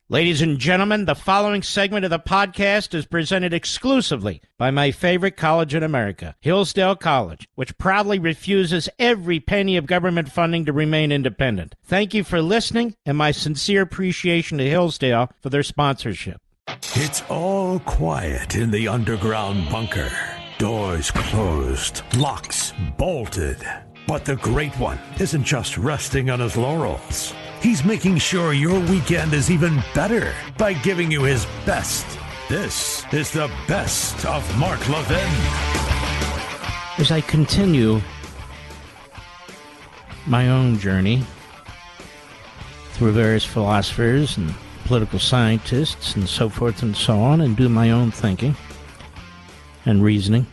Ladies and gentlemen, the following segment of the podcast is presented exclusively by my favorite college in America, Hillsdale College, which proudly refuses every penny of government funding to remain independent. Thank you for listening, and my sincere appreciation to Hillsdale for their sponsorship. It's all quiet in the underground bunker. Doors closed, locks bolted. But the Great One isn't just resting on his laurels. He's making sure your weekend is even better by giving you his best. This is the best of Mark Levin. As I continue my own journey through various philosophers and political scientists and so forth and so on, and do my own thinking and reasoning,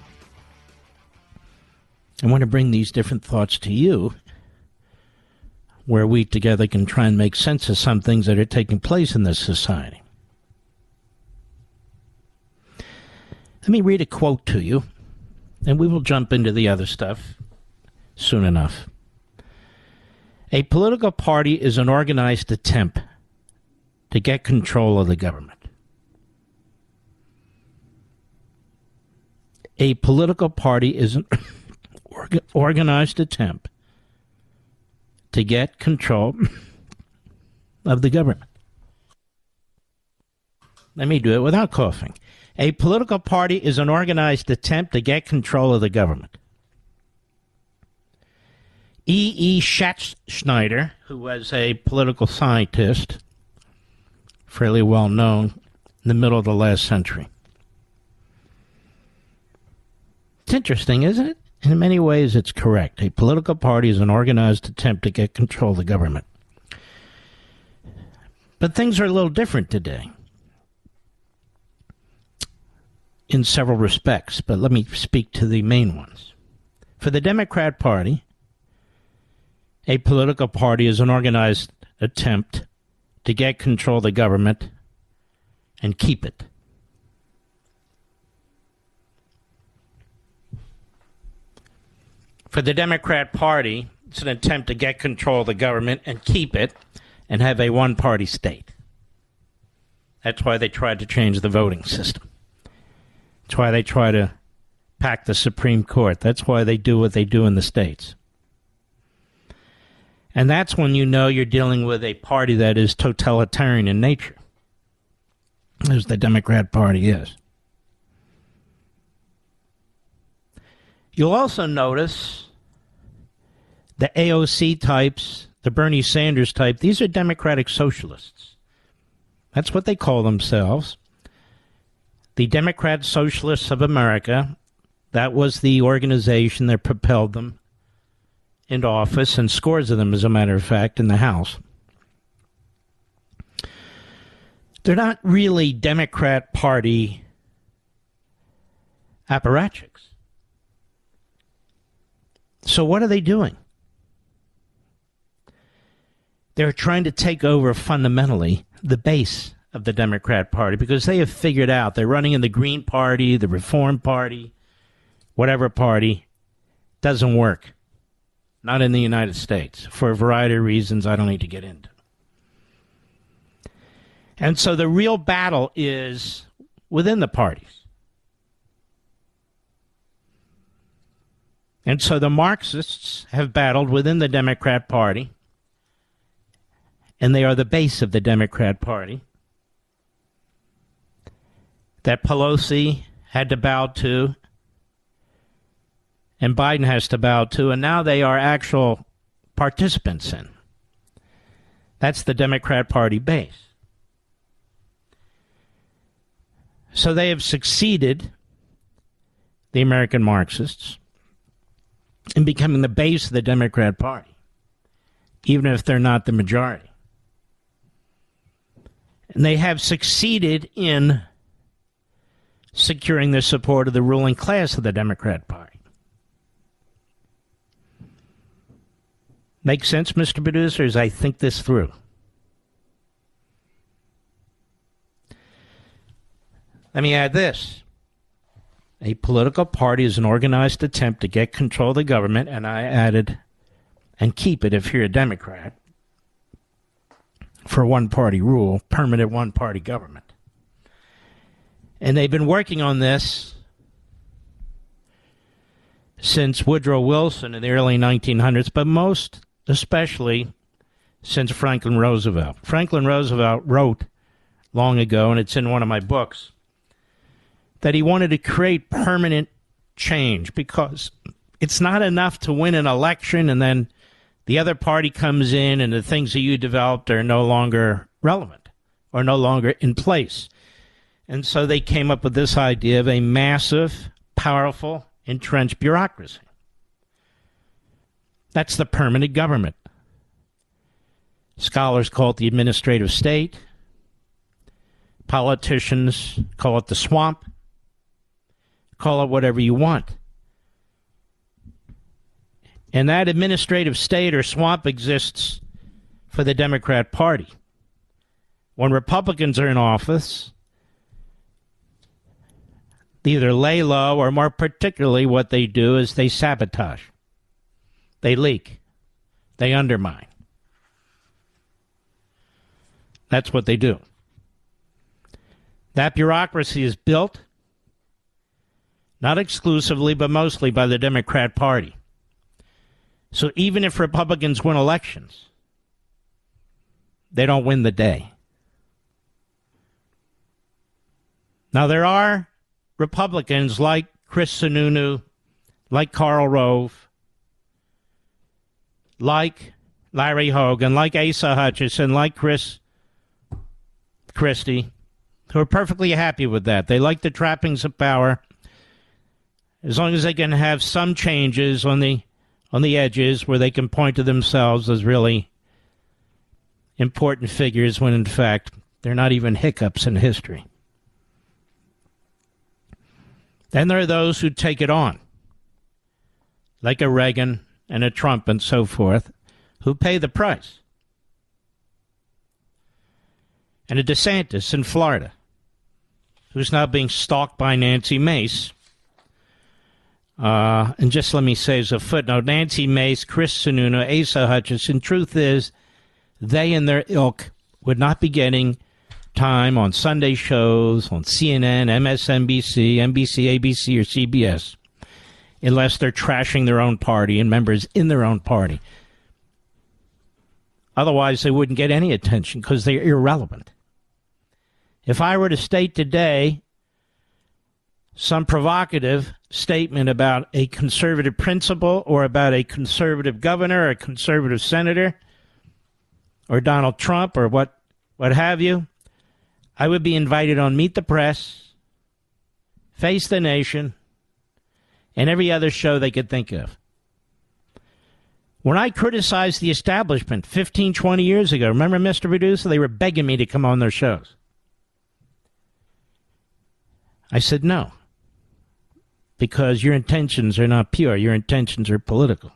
I want to bring these different thoughts to you, where we together can try and make sense of some things that are taking place in this society. Let me read a quote to you, and we will jump into the other stuff soon enough. A political party is an organized attempt to get control of the government. A political party is an organized attempt to get control of the government. Let me do it without coughing. A political party is an organized attempt to get control of the government. E. Schatzschneider, who was a political scientist, fairly well known in the middle of the last century. It's interesting, isn't it? In many ways, it's correct. A political party is an organized attempt to get control of the government. But things are a little different today in several respects, but let me speak to the main ones. For the Democrat Party, a political party is an organized attempt to get control of the government and keep it. For the Democrat Party, it's an attempt to get control of the government and keep it and have a one-party state. That's why they tried to change the voting system. That's why they try to pack the Supreme Court. That's why they do what they do in the states. And that's when you know you're dealing with a party that is totalitarian in nature, as the Democrat Party is. You'll also notice the AOC types, the Bernie Sanders type, these are Democratic Socialists. That's what they call themselves. The Democrat Socialists of America, that was the organization that propelled them into office, and scores of them, as a matter of fact, in the House. They're not really Democrat Party apparatchiks. So what are they doing? They're trying to take over fundamentally the base of the Democrat Party, because they have figured out they're running in the Green Party, the Reform Party, whatever party, doesn't work. Not in the United States, for a variety of reasons I don't need to get into. And so the real battle is within the parties. And so the Marxists have battled within the Democrat Party, and they are the base of the Democrat Party, that Pelosi had to bow to, and Biden has to bow to, and now they are actual participants in. That's the Democrat Party base. So they have succeeded, the American Marxists, in becoming the base of the Democrat Party, even if they're not the majority. And they have succeeded in securing the support of the ruling class of the Democrat Party. Make sense, Mr. Producer, as I think this through? Let me add this. A political party is an organized attempt to get control of the government, and I added, and keep it if you're a Democrat, for one-party rule, permanent one-party government. And they've been working on this since Woodrow Wilson in the early 1900s, but most especially since Franklin Roosevelt. Franklin Roosevelt wrote long ago, and it's in one of my books, that he wanted to create permanent change because it's not enough to win an election and then the other party comes in and the things that you developed are no longer relevant or no longer in place. And so they came up with this idea of a massive, powerful, entrenched bureaucracy. That's the permanent government. Scholars call it the administrative state. Politicians call it the swamp. Call it whatever you want. And that administrative state or swamp exists for the Democrat Party. When Republicans are in office, they either lay low or more particularly what they do is they sabotage. They leak. They undermine. That's what they do. That bureaucracy is built, not exclusively, but mostly by the Democrat Party. So even if Republicans win elections, they don't win the day. Now, there are Republicans like Chris Sununu, like Karl Rove, like Larry Hogan, like Asa Hutchinson, like Chris Christie, who are perfectly happy with that. They like the trappings of power as long as they can have some changes on the edges where they can point to themselves as really important figures when, in fact, they're not even hiccups in history. Then there are those who take it on, like a Reagan and a Trump and so forth, who pay the price. And a DeSantis in Florida, who's now being stalked by Nancy Mace. And just let me say as a footnote, Nancy Mace, Chris Sununu, Asa Hutchinson, truth is, they and their ilk would not be getting time on Sunday shows, on CNN, MSNBC, NBC, ABC, or CBS, unless they're trashing their own party and members in their own party. Otherwise, they wouldn't get any attention because they're irrelevant. If I were to state today some provocative statement about a conservative principal or about a conservative governor or a conservative senator or Donald Trump or what have you, I would be invited on Meet the Press, Face the Nation, and every other show they could think of. When I criticized the establishment 15, 20 years ago, remember, Mr. Producer, they were begging me to come on their shows. I said no, because your intentions are not pure. Your intentions are political.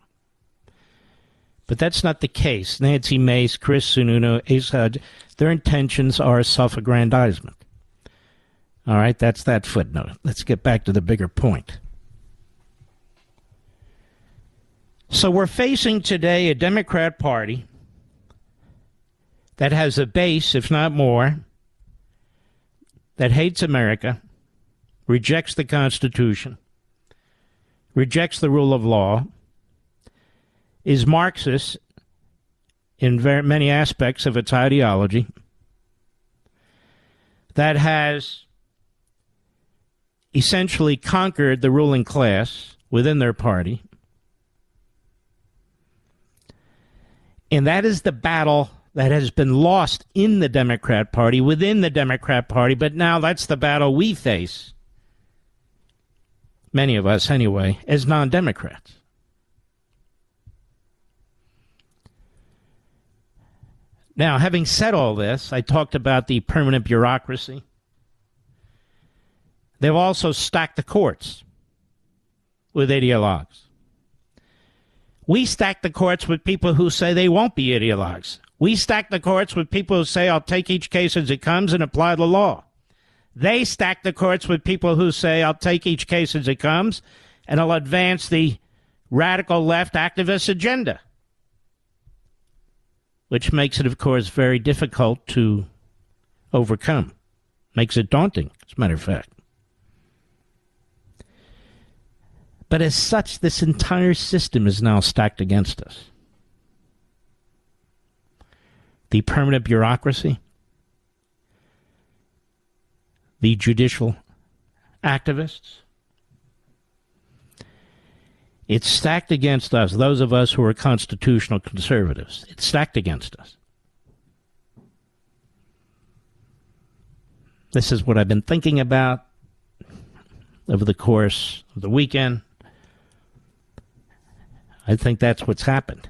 But that's not the case. Nancy Mace, Chris Sununu, Asa, their intentions are self-aggrandizement. All right, that's that footnote. Let's get back to the bigger point. So we're facing today a Democrat Party that has a base, if not more, that hates America, rejects the Constitution, rejects the rule of law, is Marxist in very many aspects of its ideology, that has essentially conquered the ruling class within their party. And that is the battle that has been lost in the Democrat Party, within the Democrat Party, but now that's the battle we face, many of us anyway, as non-Democrats. Now, having said all this, I talked about the permanent bureaucracy. They've also stacked the courts with ideologues. We stack the courts with people who say they won't be ideologues. We stack the courts with people who say, I'll take each case as it comes and apply the law. They stack the courts with people who say, I'll take each case as it comes and I'll advance the radical left activist agenda. which makes it, of course, very difficult to overcome. Makes it daunting, as a matter of fact. But as such, this entire system is now stacked against us. The permanent bureaucracy, the judicial activists, it's stacked against us, those of us who are constitutional conservatives. It's stacked against us. This is what I've been thinking about over the course of the weekend. I think that's what's happened.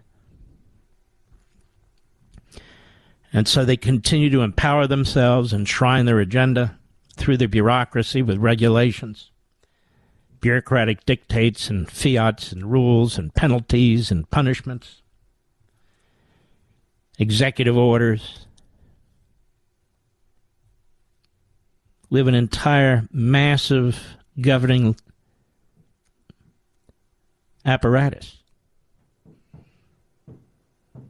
And so they continue to empower themselves, enshrine their agenda through the bureaucracy with regulations, bureaucratic dictates and fiats and rules and penalties and punishments, executive orders. We have an entire massive governing apparatus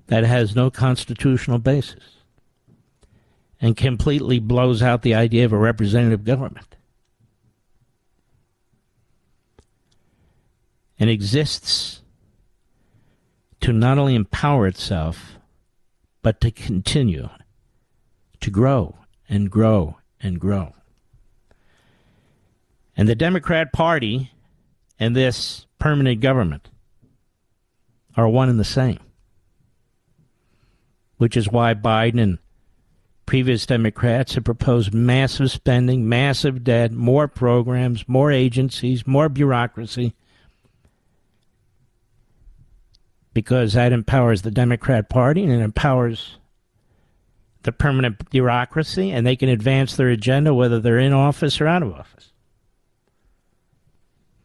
that has no constitutional basis and completely blows out the idea of a representative government. And exists to not only empower itself, but to continue to grow and grow and grow. And the Democrat Party and this permanent government are one and the same, which is why Biden and previous Democrats have proposed massive spending, massive debt, more programs, more agencies, more bureaucracy, because that empowers the Democrat Party and it empowers the permanent bureaucracy, and they can advance their agenda whether they're in office or out of office.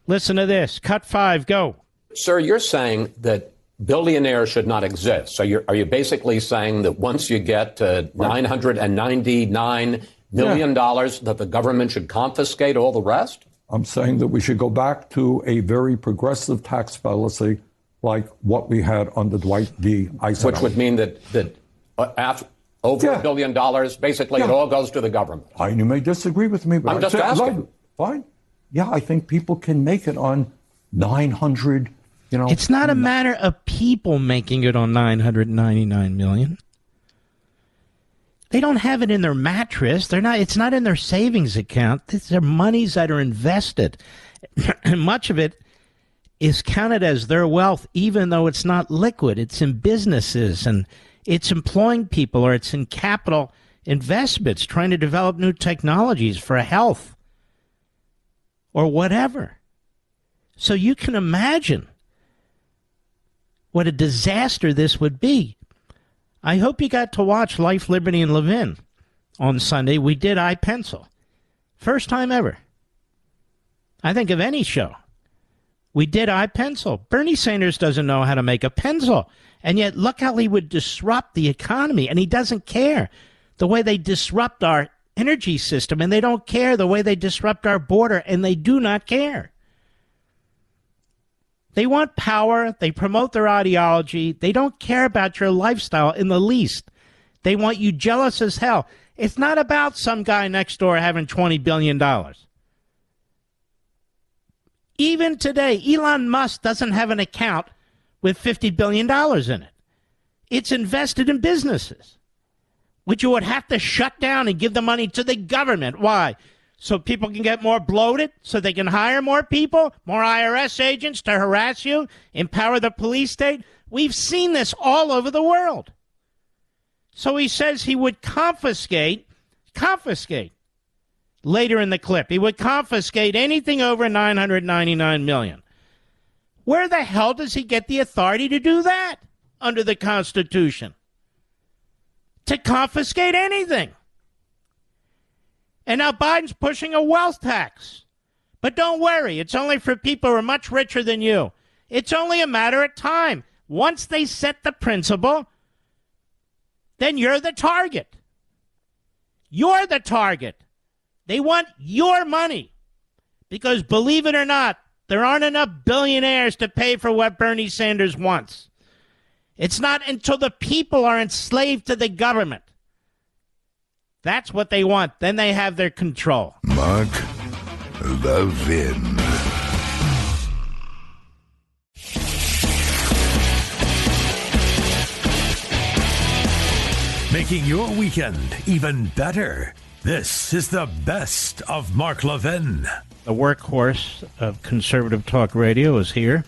Listen to this. Cut 5, go. Sir, you're saying that billionaires should not exist. So are you basically saying that once you get to $999 million that the government should confiscate all the rest? I'm saying that we should go back to a very progressive tax policy like what we had under Dwight D. Eisenhower. Which would mean that after over $1 billion, basically it all goes to the government. You may disagree with me, but I'm just asking. Fine. Yeah, I think people can make it on 900. It's not a matter of people making it on 999 million. They don't have it in their mattress. It's not in their savings account. These are monies that are invested. And much of it is counted as their wealth, even though it's not liquid. It's in businesses and it's employing people, or it's in capital investments, trying to develop new technologies for health or whatever. So you can imagine what a disaster this would be. I hope you got to watch Life, Liberty, and Levin on Sunday. We did iPencil. First time ever, I think, of any show. We did iPencil. Bernie Sanders doesn't know how to make a pencil. And yet, look how he would disrupt the economy. And he doesn't care the way they disrupt our energy system. And they don't care the way they disrupt our border. And they do not care. They want power. They promote their ideology. They don't care about your lifestyle in the least. They want you jealous as hell. It's not about some guy next door having $20 billion. Even today, Elon Musk doesn't have an account with $50 billion in it. It's invested in businesses, which you would have to shut down and give the money to the government. Why? So people can get more bloated, so they can hire more people, more IRS agents to harass you, empower the police state. We've seen this all over the world. So he says he would confiscate, later in the clip, he would confiscate anything over $999 million. Where the hell does he get the authority to do that under the Constitution? To confiscate anything. And now Biden's pushing a wealth tax. But don't worry, it's only for people who are much richer than you. It's only a matter of time. Once they set the principle, then you're the target. You're the target. They want your money. Because believe it or not, there aren't enough billionaires to pay for what Bernie Sanders wants. It's not until the people are enslaved to the government. That's what they want. Then they have their control. Mark Levin. Making your weekend even better. This is the best of Mark Levin. The workhorse of conservative talk radio is here.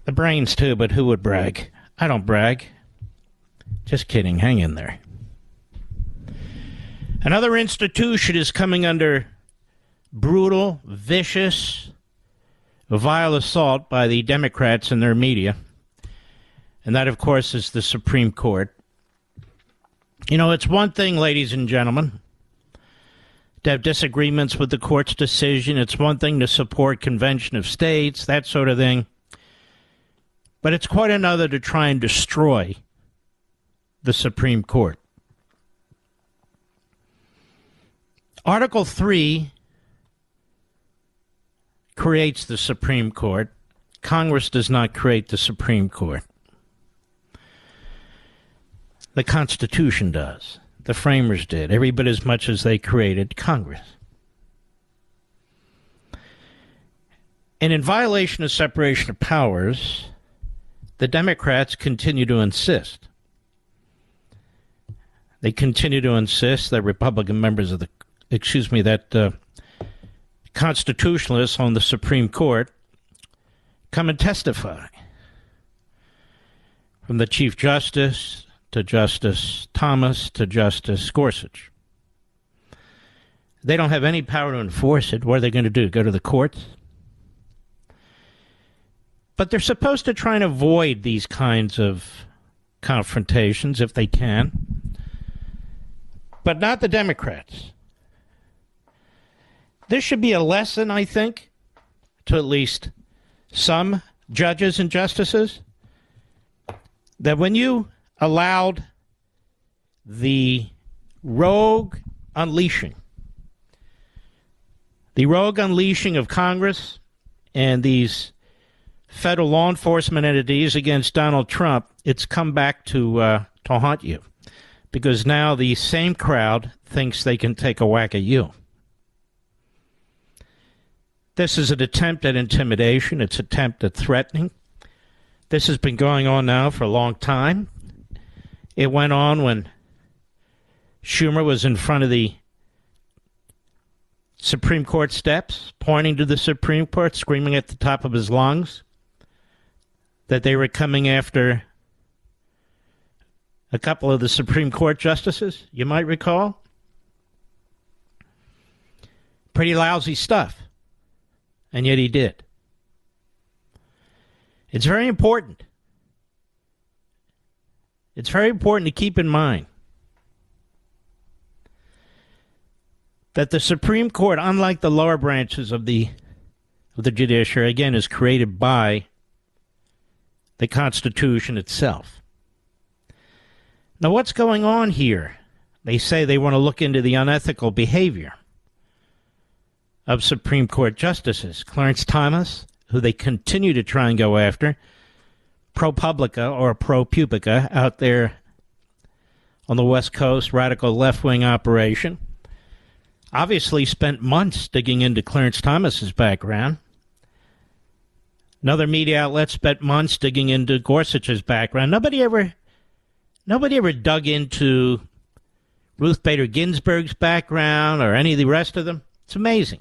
The brains, too, but who would brag? I don't brag. Just kidding. Hang in there. Another institution is coming under brutal, vicious, vile assault by the Democrats and their media. And that, of course, is the Supreme Court. You know, it's one thing, ladies and gentlemen, to have disagreements with the court's decision. It's one thing to support Convention of States, that sort of thing. But it's quite another to try and destroy the Supreme Court. Article 3 creates the Supreme Court. Congress does not create the Supreme Court. The Constitution does. The framers did, every bit as much as they created Congress. And in violation of separation of powers, the Democrats continue to insist. They continue to insist that Republican members of that constitutionalists on the Supreme Court come and testify. From the Chief Justice to Justice Thomas to Justice Gorsuch. They don't have any power to enforce it. What are they going to do? Go to the courts? But they're supposed to try and avoid these kinds of confrontations if they can. But not the Democrats. This should be a lesson, I think, to at least some judges and justices, that when you allowed the rogue unleashing of Congress and these federal law enforcement entities against Donald Trump, it's come back to haunt you. Because now the same crowd thinks they can take a whack at you. This is an attempt at intimidation. It's an attempt at threatening. This has been going on now for a long time. It went on when Schumer was in front of the Supreme Court steps, pointing to the Supreme Court, screaming at the top of his lungs that they were coming after a couple of the Supreme Court justices, you might recall. Pretty lousy stuff. And yet he did. It's very important. It's very important to keep in mind that the Supreme Court, unlike the lower branches of the judiciary, again, is created by the Constitution itself. Now, what's going on here? They say they want to look into the unethical behavior of Supreme Court justices. Clarence Thomas, who they continue to try and go after, ProPublica or ProPublica out there on the West Coast, radical left-wing operation, obviously spent months digging into Clarence Thomas's background. Another media outlet spent months digging into Gorsuch's background. Nobody ever dug into Ruth Bader Ginsburg's background or any of the rest of them. It's amazing.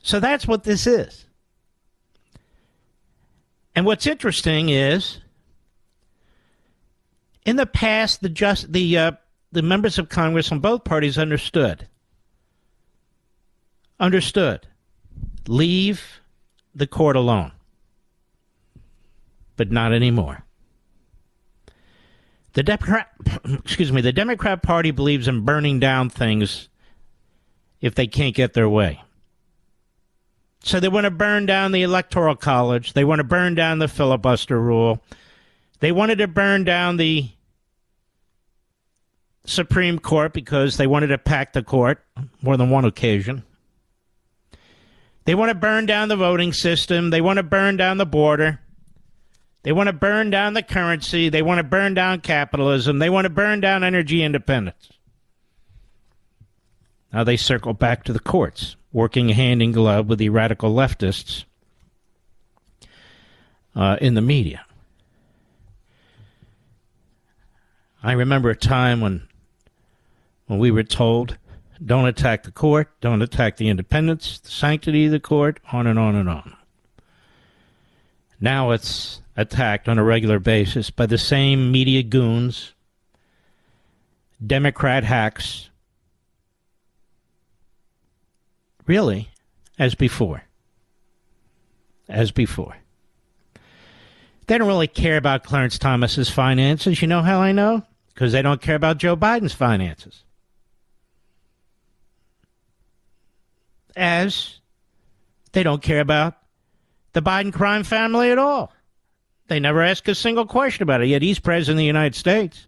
So that's what this is. And what's interesting is, in the past, the members of Congress on both parties understood. Leave the court alone. But not anymore. The Democrat Party believes in burning down things if they can't get their way. So they want to burn down the Electoral College. They want to burn down the filibuster rule. They wanted to burn down the Supreme Court because they wanted to pack the court more than one occasion. They want to burn down the voting system. They want to burn down the border. They want to burn down the currency. They want to burn down capitalism. They want to burn down energy independence. Now they circle back to the courts, working hand in glove with the radical leftists in the media. I remember a time when we were told, don't attack the court, don't attack the independence, the sanctity of the court, on and on and on. Now it's attacked on a regular basis by the same media goons, Democrat hacks, really, as before. As before. They don't really care about Clarence Thomas's finances. You know how I know? Because they don't care about Joe Biden's finances. As they don't care about the Biden crime family at all. They never ask a single question about it, yet he's president of the United States.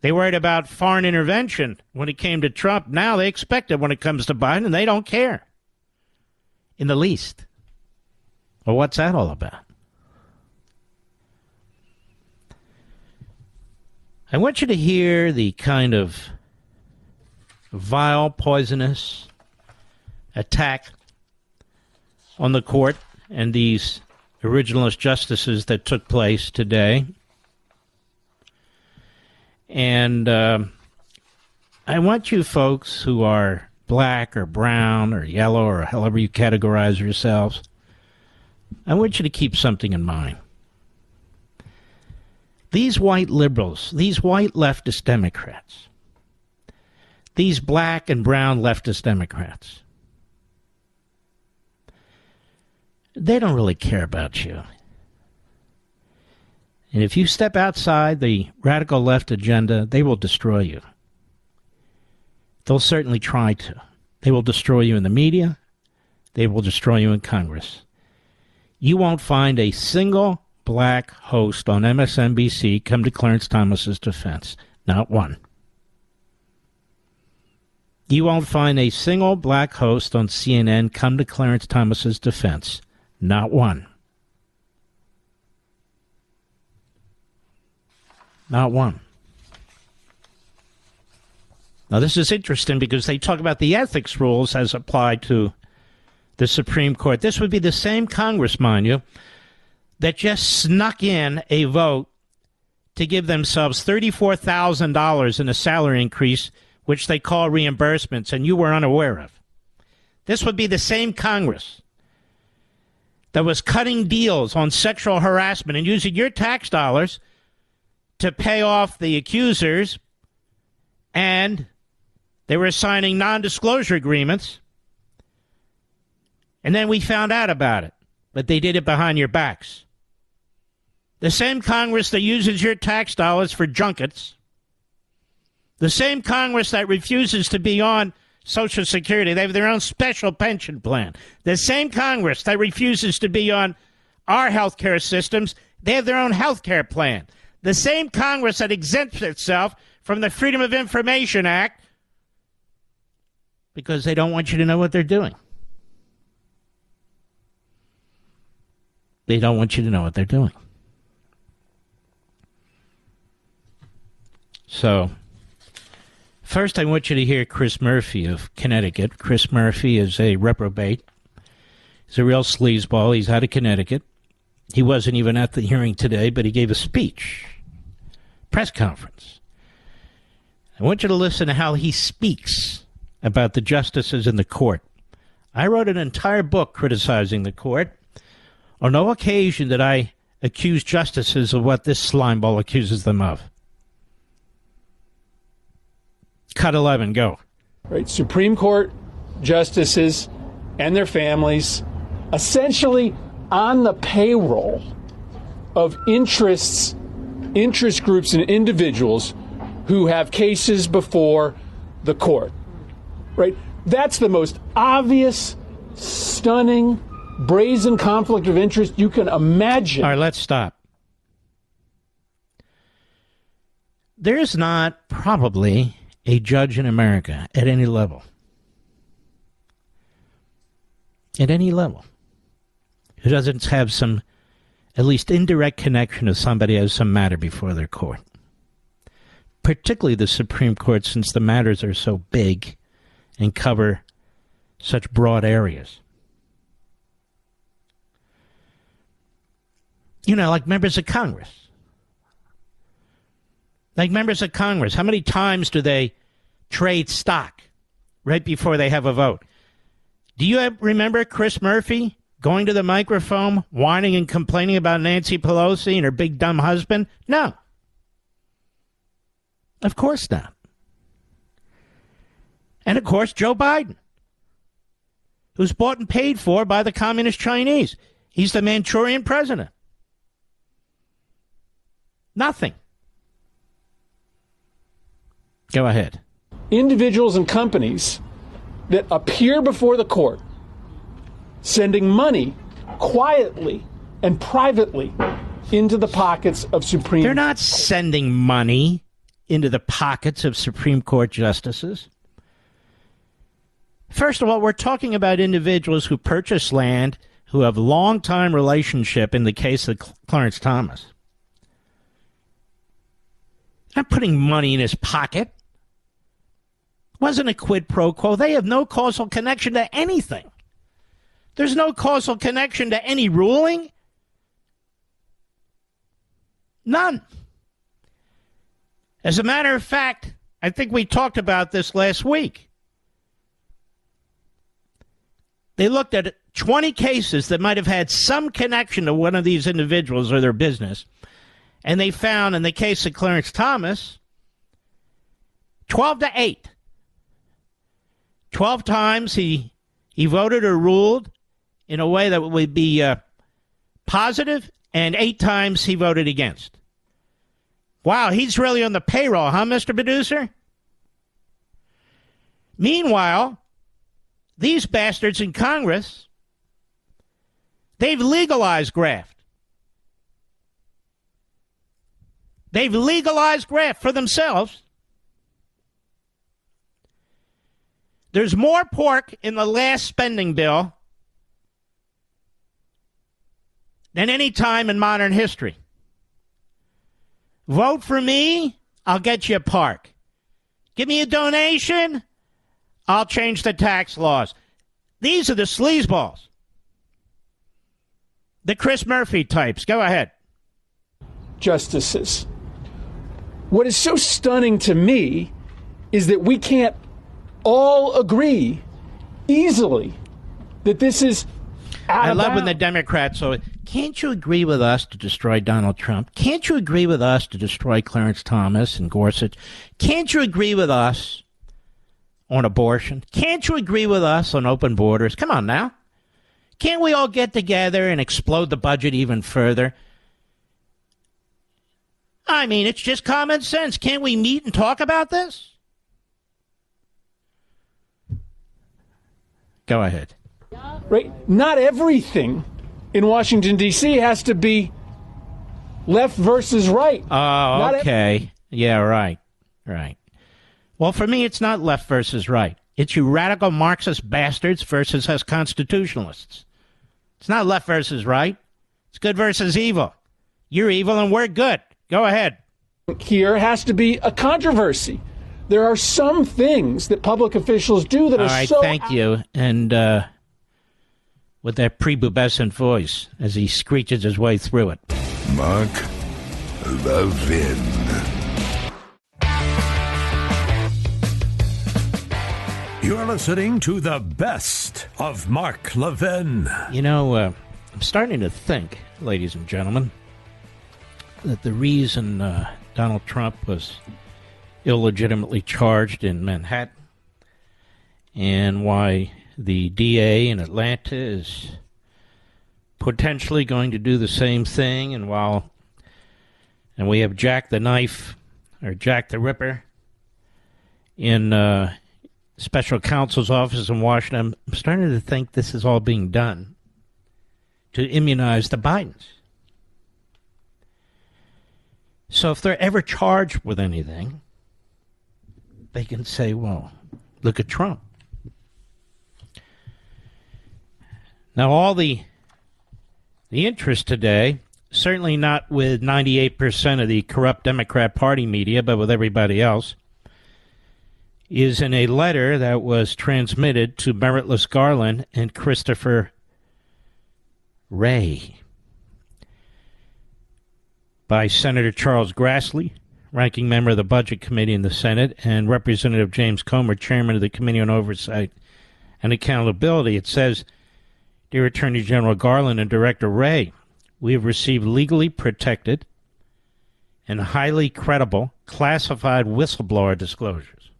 They worried about foreign intervention when it came to Trump. Now they expect it when it comes to Biden, and they don't care in the least. Well, what's that all about? I want you to hear the kind of vile, poisonous attack on the court and these originalist justices that took place today. And I want you folks who are black or brown or yellow or however you categorize yourselves, I want you to keep something in mind. These white liberals, these white leftist Democrats, these black and brown leftist Democrats, they don't really care about you. And if you step outside the radical left agenda, they will destroy you. They'll certainly try to. They will destroy you in the media. They will destroy you in Congress. You won't find a single black host on MSNBC come to Clarence Thomas's defense. Not one. You won't find a single black host on CNN come to Clarence Thomas's defense. Not one. Not one. Now, this is interesting because they talk about the ethics rules as applied to the Supreme Court. This would be the same Congress, mind you, that just snuck in a vote to give themselves $34,000 in a salary increase, which they call reimbursements, and you were unaware of. This would be the same Congress that was cutting deals on sexual harassment and using your tax dollars to pay off the accusers, and they were signing non-disclosure agreements, and then we found out about it, but they did it behind your backs. The same Congress that uses your tax dollars for junkets, the same Congress that refuses to be on Social Security, they have their own special pension plan. The same Congress that refuses to be on our health care systems, they have their own health care plan. The same Congress that exempts itself from the Freedom of Information Act because they don't want you to know what they're doing. They don't want you to know what they're doing. So, first I want you to hear Chris Murphy of Connecticut. Chris Murphy is a reprobate. He's a real sleazeball. He's out of Connecticut. He wasn't even at the hearing today, but he gave a speech, press conference. I want you to listen to how he speaks about the justices in the court. I wrote an entire book criticizing the court. On no occasion did I accuse justices of what this slimeball accuses them of. Cut 11, go. Right, Supreme Court justices and their families essentially on the payroll of interest groups and individuals who have cases before the court. Right? That's the most obvious, stunning, brazen conflict of interest you can imagine. All right, let's stop. There's not probably a judge in America at any level at any level who doesn't have some at least indirect connection to somebody has some matter before their court. Particularly the Supreme Court, since the matters are so big and cover such broad areas. You know, like members of Congress. Like members of Congress, how many times do they trade stock right before they have a vote? Do you remember Chris Murphy going to the microphone, whining and complaining about Nancy Pelosi and her big dumb husband? No. Of course not. And of course, Joe Biden, who's bought and paid for by the communist Chinese. He's the Manchurian president. Nothing. Go ahead. Individuals and companies that appear before the court sending money quietly and privately into the pockets of Supreme Court. They're not sending money into the pockets of Supreme Court justices. First of all, we're talking about individuals who purchase land, who have long-time relationship in the case of Clarence Thomas. Not putting money in his pocket. Wasn't a quid pro quo. They have no causal connection to anything. There's no causal connection to any ruling. None. As a matter of fact, I think we talked about this last week. They looked at 20 cases that might have had some connection to one of these individuals or their business, and they found in the case of Clarence Thomas, 12-8. 12 times he voted or ruled in a way that would be positive, and 8 times he voted against. Wow, he's really on the payroll, huh, Mr. Producer? Meanwhile, these bastards in Congress, they've legalized graft. They've legalized graft for themselves. There's more pork in the last spending bill than any time in modern history. Vote for me, I'll get you a park. Give me a donation, I'll change the tax laws. These are the sleazeballs. The Chris Murphy types. Go ahead. Justices. What is so stunning to me is that we can't all agree easily that this is out I of love when bounds. the Democrats say, can't you agree with us to destroy Donald Trump? Can't you agree with us to destroy Clarence Thomas and Gorsuch? Can't you agree with us on abortion? Can't you agree with us on open borders? Come on now. Can't we all get together and explode the budget even further? I mean, it's just common sense. Can't we meet and talk about this? Go ahead. Right? Not everything in Washington, D.C. has to be left versus right. Oh, okay. Yeah, right. Right. Well, for me, it's not left versus right. It's you radical Marxist bastards versus us constitutionalists. It's not left versus right. It's good versus evil. You're evil and we're good. Go ahead. Here has to be a controversy. There are some things that public officials do that All are right, so... thank you. And with that prepubescent voice as he screeches his way through it. Mark Levin. You're listening to the best of Mark Levin. You know, I'm starting to think, ladies and gentlemen, that the reason Donald Trump was illegitimately charged in Manhattan and why the DA in Atlanta is potentially going to do the same thing, and we have Jack the Knife or Jack the Ripper in special counsel's office in Washington, I'm starting to think this is all being done to immunize the Bidens. So if they're ever charged with anything, they can say, well, look at Trump. Now, all the interest today, certainly not with 98% of the corrupt Democrat Party media, but with everybody else, is in a letter that was transmitted to Meritless Garland and Christopher Wray by Senator Charles Grassley, ranking member of the Budget Committee in the Senate, and Representative James Comer, chairman of the Committee on Oversight and Accountability. It says, Dear Attorney General Garland and Director Wray, we have received legally protected and highly credible classified whistleblower disclosures.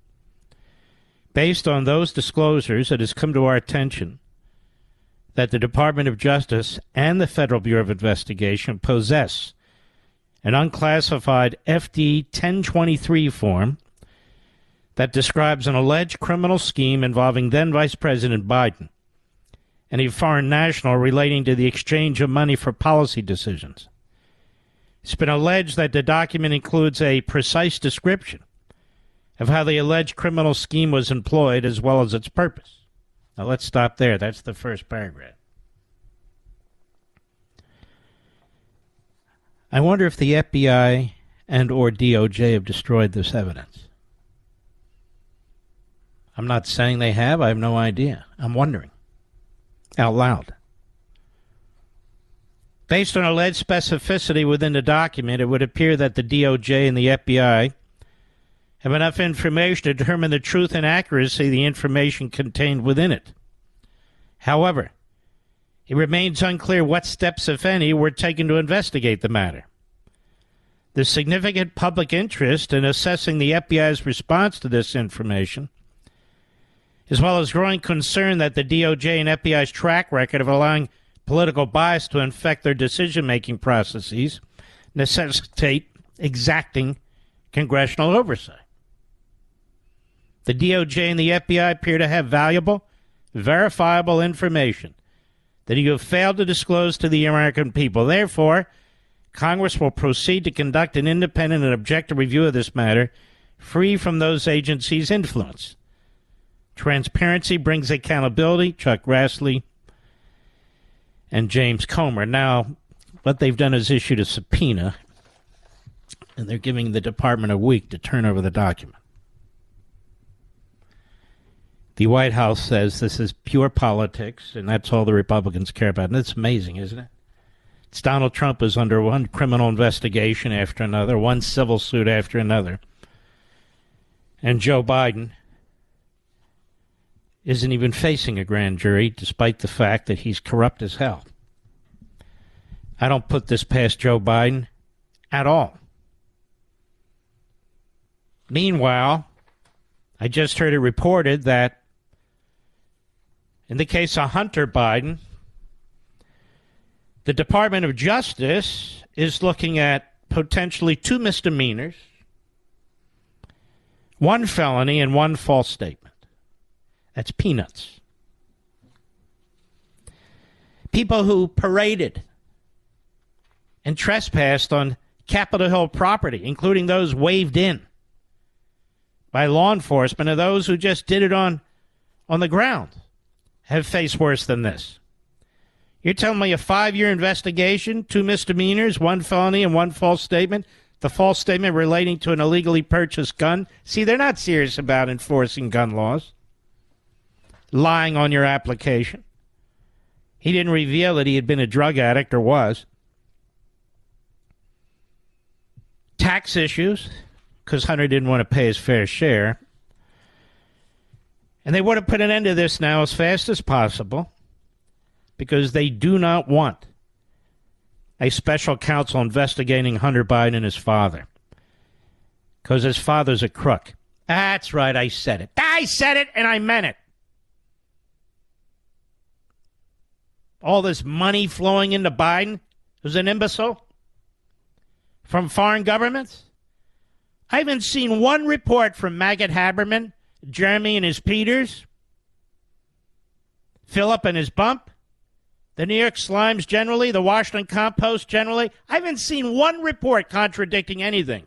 Based on those disclosures, it has come to our attention that the Department of Justice and the Federal Bureau of Investigation possess an unclassified FD 1023 form that describes an alleged criminal scheme involving then Vice President Biden and a foreign national relating to the exchange of money for policy decisions. It's been alleged that the document includes a precise description of how the alleged criminal scheme was employed as well as its purpose. Now let's stop there. That's the first paragraph. I wonder if the FBI and or DOJ have destroyed this evidence. I'm not saying they have. I have no idea. I'm wondering. Out loud. Based on alleged specificity within the document, it would appear that the DOJ and the FBI have enough information to determine the truth and accuracy of the information contained within it. However, it remains unclear what steps, if any, were taken to investigate the matter. The significant public interest in assessing the FBI's response to this information, as well as growing concern that the DOJ and FBI's track record of allowing political bias to infect their decision-making processes, necessitate exacting congressional oversight. The DOJ and the FBI appear to have valuable, verifiable information that you have failed to disclose to the American people. Therefore, Congress will proceed to conduct an independent and objective review of this matter, free from those agencies' influence. Transparency brings accountability. Chuck Grassley and James Comer. Now, what they've done is issued a subpoena, and they're giving the department a week to turn over the document. The White House says this is pure politics, and that's all the Republicans care about. And it's amazing, isn't it? It's Donald Trump is under one criminal investigation after another, one civil suit after another. And Joe Biden isn't even facing a grand jury, despite the fact that he's corrupt as hell. I don't put this past Joe Biden at all. Meanwhile, I just heard it reported that in the case of Hunter Biden, the Department of Justice is looking at potentially 2 misdemeanors, 1 felony, and 1 false statement. That's peanuts. People who paraded and trespassed on Capitol Hill property, including those waved in by law enforcement, and those who just did it on the ground, have faced worse than this. You're telling me a 5-year investigation, 2 misdemeanors, 1 felony, and 1 false statement? The false statement relating to an illegally purchased gun? See, they're not serious about enforcing gun laws. Lying on your application. He didn't reveal that he had been a drug addict or was. Tax issues, because Hunter didn't want to pay his fair share. And they want to put an end to this now as fast as possible because they do not want a special counsel investigating Hunter Biden and his father. Because his father's a crook. That's right, I said it. I said it and I meant it. All this money flowing into Biden, who's an imbecile, from foreign governments. I haven't seen one report from Maggot Haberman, Jeremy and his Peters, Philip and his Bump, the New York Slimes generally, the Washington Compost generally. I haven't seen one report contradicting anything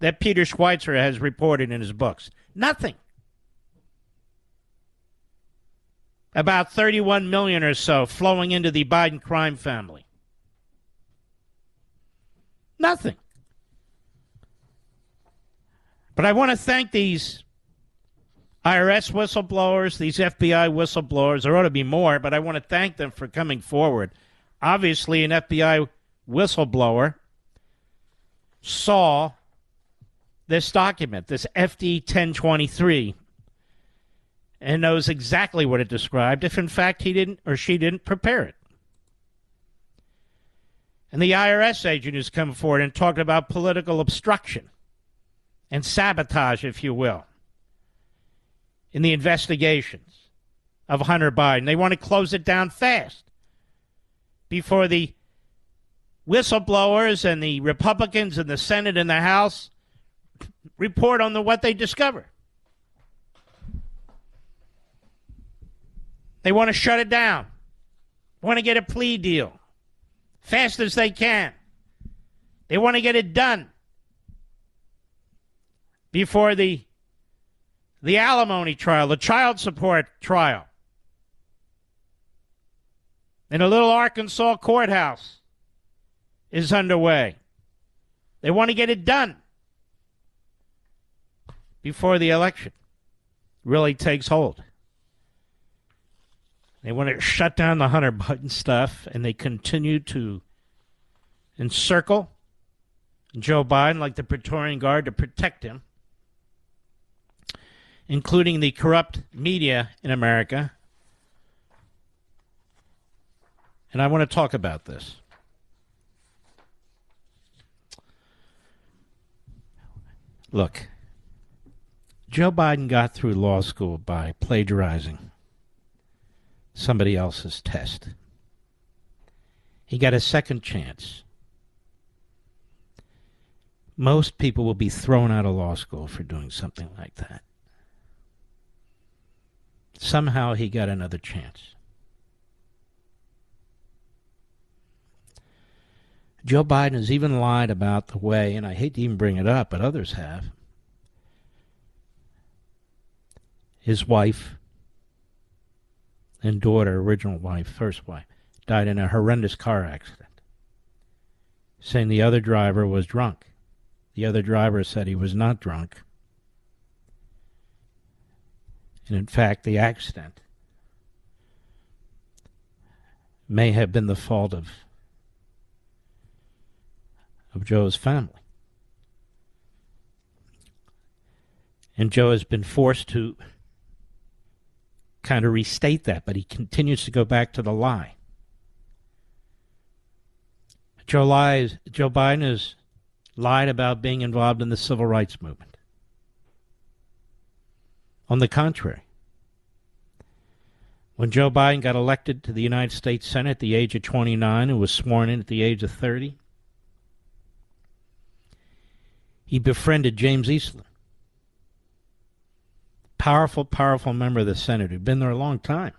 that Peter Schweitzer has reported in his books. Nothing. About 31 million or so flowing into the Biden crime family. Nothing. But I want to thank these IRS whistleblowers, these FBI whistleblowers. There ought to be more, but I want to thank them for coming forward. Obviously, an FBI whistleblower saw this document, this FD 1023, and knows exactly what it described, if in fact he didn't or she didn't prepare it. And the IRS agent who's come forward and talked about political obstruction and sabotage, if you will, in the investigations of Hunter Biden. They want to close it down fast before the whistleblowers and the Republicans in the Senate and the House report on what they discover. They want to shut it down, want to get a plea deal fast as they can. They want to get it done before the alimony trial, the child support trial in a little Arkansas courthouse is underway. They want to get it done before the election really takes hold. They want to shut down the Hunter Biden stuff, and they continue to encircle Joe Biden like the Praetorian Guard to protect him, including the corrupt media in America. And I want to talk about this. Look, Joe Biden got through law school by plagiarizing somebody else's test. He got a second chance. Most people will be thrown out of law school for doing something like that. Somehow he got another chance. Joe Biden has even lied about the way, and I hate to even bring it up, but others have, his wife and daughter, original wife, first wife, died in a horrendous car accident, saying the other driver was drunk. The other driver said he was not drunk. And in fact, the accident may have been the fault of Joe's family. And Joe has been forced to kind of restate that, but he continues to go back to the lie. Joe Biden has lied about being involved in the civil rights movement. On the contrary, when Joe Biden got elected to the United States Senate at the age of 29 and was sworn in at the age of 30, he befriended James Eastland. Powerful member of the Senate who'd been there a long time.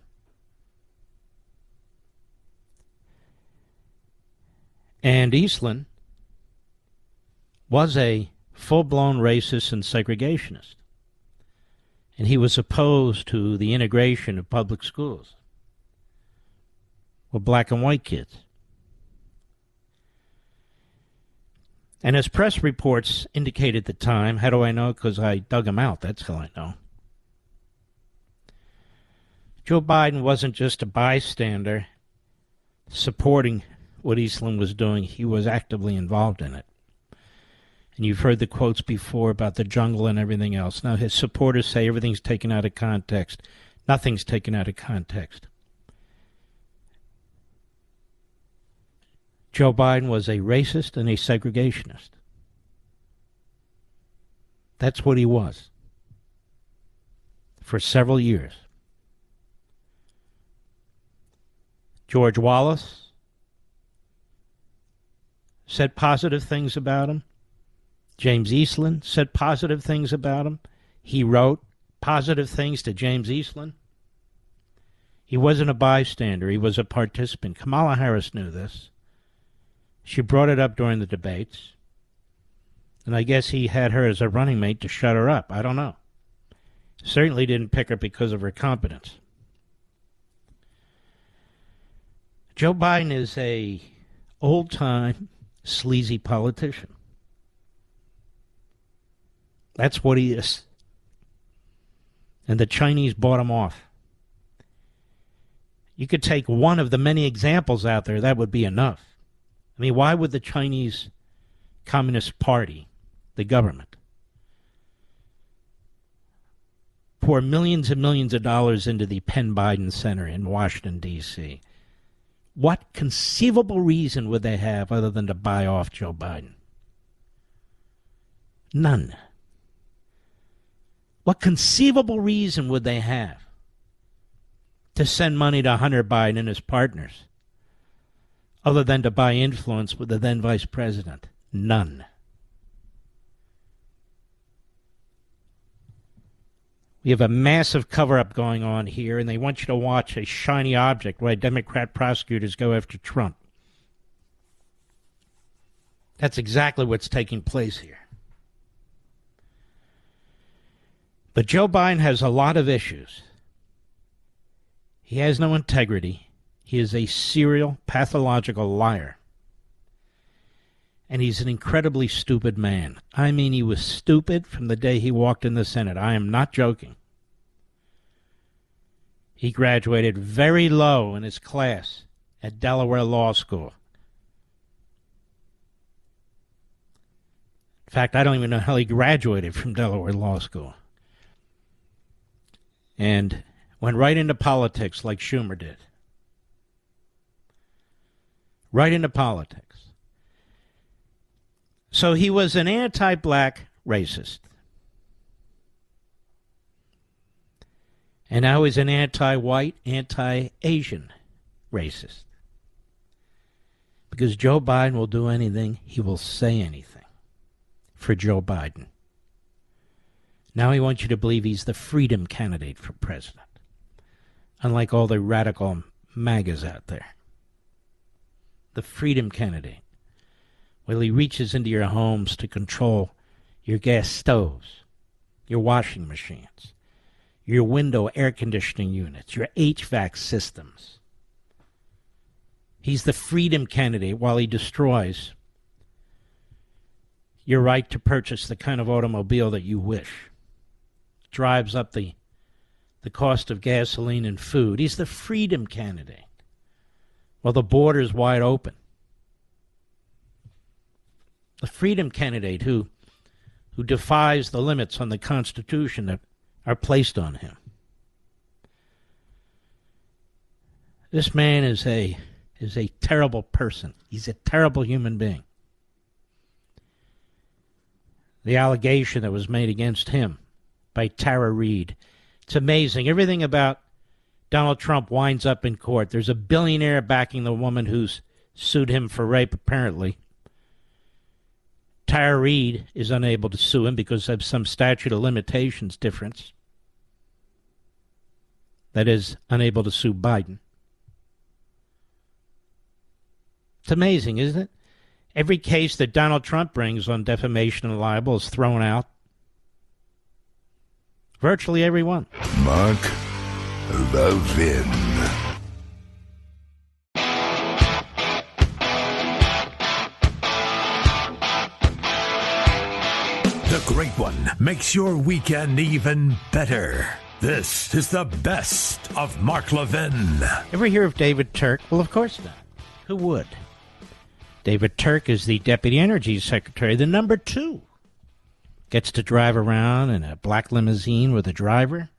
And Eastland was a full-blown racist and segregationist. And he was opposed to the integration of public schools with black and white kids. And as press reports indicated at the time, how do I know? Because I dug them out, that's how I know. Joe Biden wasn't just a bystander supporting what Eastland was doing. He was actively involved in it. And you've heard the quotes before about the jungle and everything else. Now his supporters say everything's taken out of context. Nothing's taken out of context. Joe Biden was a racist and a segregationist. That's what he was for several years. George Wallace said positive things about him. James Eastland said positive things about him. He wrote positive things to James Eastland. He wasn't a bystander. He was a participant. Kamala Harris knew this. She brought it up during the debates. And I guess he had her as a running mate to shut her up. I don't know. Certainly didn't pick her because of her competence. Joe Biden is a old-time sleazy politician. That's what he is. And the Chinese bought him off. You could take one of the many examples out there, that would be enough. I mean, why would the Chinese Communist Party, the government, pour millions and millions of dollars into the Penn Biden Center in Washington, D.C.? What conceivable reason would they have other than to buy off Joe Biden? None. What conceivable reason would they have to send money to Hunter Biden and his partners other than to buy influence with the then vice president? None. We have a massive cover-up going on here, and they want you to watch a shiny object while Democrat prosecutors go after Trump. That's exactly what's taking place here. But Joe Biden has a lot of issues. He has no integrity. He is a serial, pathological liar. And he's an incredibly stupid man. I mean, he was stupid from the day he walked in the Senate. I am not joking. He graduated very low in his class at Delaware Law School. In fact, I don't even know how he graduated from Delaware Law School. And went right into politics like Schumer did. Right into politics. So he was an anti-black racist. And now he's an anti-white, anti-Asian racist. Because Joe Biden will do anything, he will say anything for Joe Biden. Now he wants you to believe he's the freedom candidate for president. Unlike all the radical MAGAs out there. The freedom candidate. Well, he reaches into your homes to control your gas stoves, your washing machines, your window air conditioning units, your HVAC systems. He's the freedom candidate while he destroys your right to purchase the kind of automobile that you wish. Drives up the cost of gasoline and food. He's the freedom candidate. Well, the border's wide open. The freedom candidate who defies the limits on the Constitution that are placed on him. This man is a terrible person. He's a terrible human being. The allegation that was made against him by Tara Reid. It's amazing. Everything about Donald Trump winds up in court. There's a billionaire backing the woman who's sued him for rape, apparently. Tara Reid is unable to sue him because of some statute of limitations difference. That is, unable to sue Biden. It's amazing, isn't it? Every case that Donald Trump brings on defamation and libel is thrown out. Virtually every one. Mark Levin. The Great One makes your weekend even better. This is the best of Mark Levin. Ever hear of David Turk? Well, of course not. Who would? David Turk is the Deputy Energy Secretary, the number 2. Gets to drive around in a black limousine with a driver,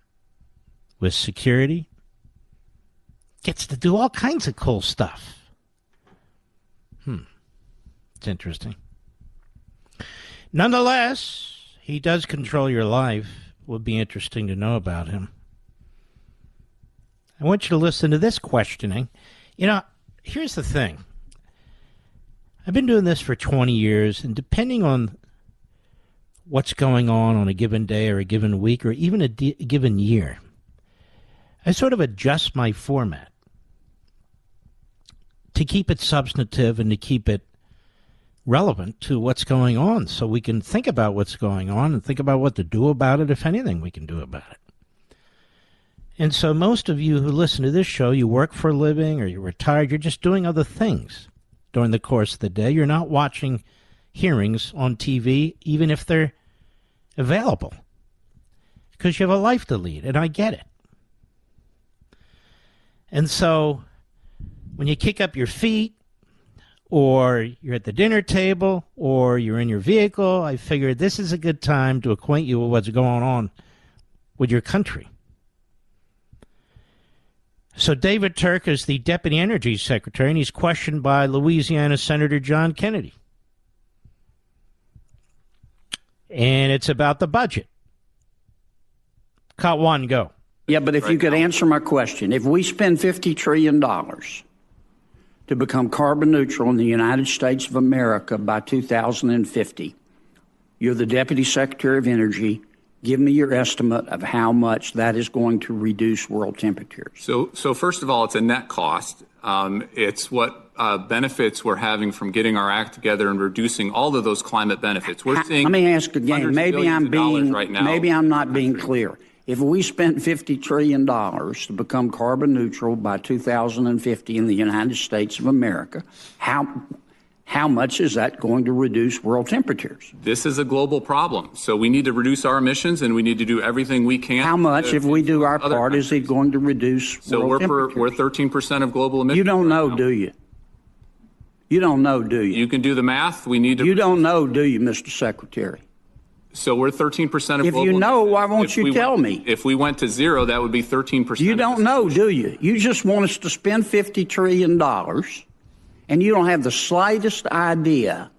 with security. Gets to do all kinds of cool stuff. It's interesting. Nonetheless, he does control your life. Would be interesting to know about him. I want you to listen to this questioning. You know, here's the thing. I've been doing this for 20 years, and depending on what's going on a given day or a given week or even a given year, I sort of adjust my format to keep it substantive and to keep it relevant to what's going on so we can think about what's going on and think about what to do about it, if anything we can do about it. And so most of you who listen to this show, you work for a living or you're retired, you're just doing other things during the course of the day. You're not watching hearings on TV, even if they're available, because you have a life to lead, and I get it. And so when you kick up your feet, or you're at the dinner table, or you're in your vehicle, I figured this is a good time to acquaint you with what's going on with your country. So David Turk is the Deputy Energy Secretary, and he's questioned by Louisiana Senator John Kennedy. And it's about the budget. Cut one, go. Yeah, but if you could answer my question. If we spend $50 trillion to become carbon neutral in the United States of America by 2050, you're the Deputy Secretary of Energy. Give me your estimate of how much that is going to reduce world temperatures. So first of all, it's a net cost. It's what benefits we're having from getting our act together and reducing all of those climate benefits. We're seeing. Let me ask again. Maybe I'm not being clear. If we spent $50 trillion to become carbon neutral by 2050 in the United States of America, how much is that going to reduce world temperatures? This is a global problem. So we need to reduce our emissions, and we need to do everything we can. How much, if we do our part, is it going to reduce world temperatures? We're 13% of global emissions. You don't know, do you? You don't know, do you? You can do the math. We need to. You don't know, do you, Mr. Secretary? So we're 13% of global emissions. If you know, why won't you tell me? If we went to zero, that would be 13%. You don't know, do you? You just want us to spend $50 trillion, and you don't have the slightest idea